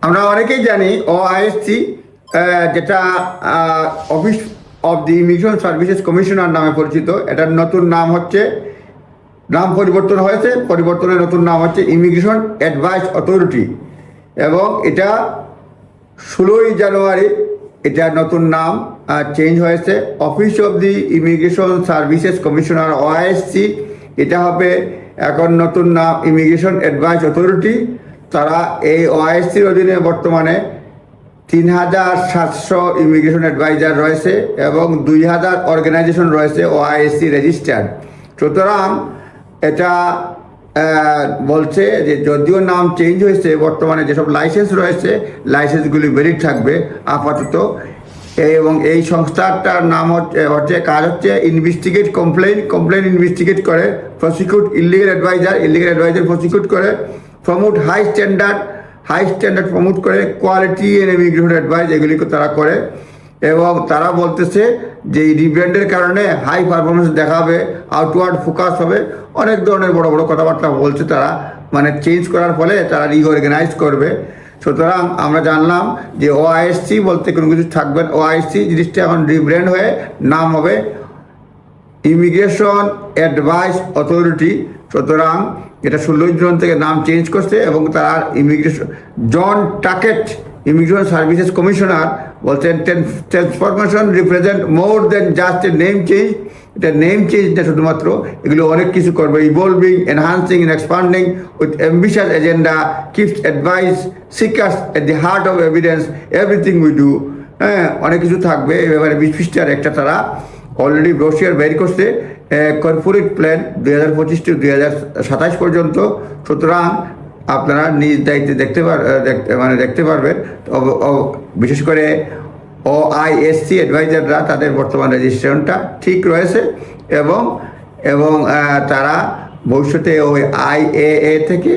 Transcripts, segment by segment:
আমরা অনেকেই জানি ওআইএসসি, যেটা office of the immigration services commissioner নামে পরিচিত। এটার নতুন নাম হচ্ছে, নাম পরিবর্তন হয়েছে, পরিবর্তনের নতুন নাম হচ্ছে ইমিগ্রেশন অ্যাডভাইস অথরিটি। এবং এটা 16ই জানুয়ারি এটা নতুন নাম চেঞ্জ হয়েছে, office of the immigration services commissioner OISC. এটা হবে এখন নতুন নাম ইমিগ্রেশন অ্যাডভাইস অথরিটি। তারা এই ওআইএসসির অধীনে বর্তমানে 3700 ইমিগ্রেশন অ্যাডভাইজার রয়েছে এবং 2000 অর্গানাইজেশন রয়েছে ওআইএসসি রেজিস্টার্ড। সুতরাং এটা বলছে যে যদিও নাম চেঞ্জ হয়েছে, বর্তমানে যেসব লাইসেন্স রয়েছে লাইসেন্সগুলি ভ্যালিড থাকবে আপাতত। এবং এই সংস্থাটার নাম হচ্ছে কাজ হচ্ছে ইনভেস্টিগেট কমপ্লেন ইনভেস্টিগেট করে, প্রসিকিউট ইলিগাল অ্যাডভাইজার প্রসিকিউট করে, প্রমোট হাই স্ট্যান্ডার্ড প্রমোট করে, কোয়ালিটি এন্ড ইমিগ্রেশন অ্যাডভাইস এগুলিকে তারা করে। এবং তারা বলতেছে যে এই রিব্র্যান্ডের কারণে হাই পারফরমেন্স দেখাবে, আউটওয়ার্ড ফোকাস হবে, অনেক ধরনের বড় বড় কথাবার্তা বলছে তারা। মানে চেঞ্জ করার ফলে তারা রিঅর্গানাইজ করবে। সুতরাং আমরা জানলাম যে ওআইএসসি বলতে কোনো কিছু থাকবে না। ওআইএসসি জিনিসটা এখন রিব্র্যান্ড হয়ে নাম হবে ইমিগ্রেশন অ্যাডভাইস অথরিটি। সুতরাং এটা 16 জুন থেকে নাম চেঞ্জ করছে এবং তার immigration John Tacket immigration services commissioner বলছেন transformation represent more than just a name change. এটা নেম চেঞ্জ না শুধুমাত্র, এগুলো অনেক কিছু করবে। Evolving, enhancing and expanding with ambitious agenda, keeps advice seekers at the heart of evidence, everything we do. হ্যাঁ, অনেক কিছু থাকবে। এবারে 20 পৃষ্ঠার একটা তারা অলরেডি ব্রোশিয়ার বের করছে, কর্পোরেট প্ল্যান 2025 থেকে 2027 পর্যন্ত। সুতরাং আপনারা নিজ দায়িত্বে দেখতে পারবেন। বিশেষ করে ওআইএসসি অ্যাডভাইজাররা তাদের বর্তমান রেজিস্ট্রেশনটা ঠিক রয়েছে এবং তারা ভবিষ্যতে ওই আইএএ থেকে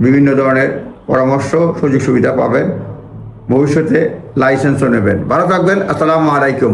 বিভিন্ন ধরনের পরামর্শ সুযোগ সুবিধা পাবেন, ভবিষ্যতে লাইসেন্সও নেবেন। ভালো থাকবেন। আসসালামু আলাইকুম।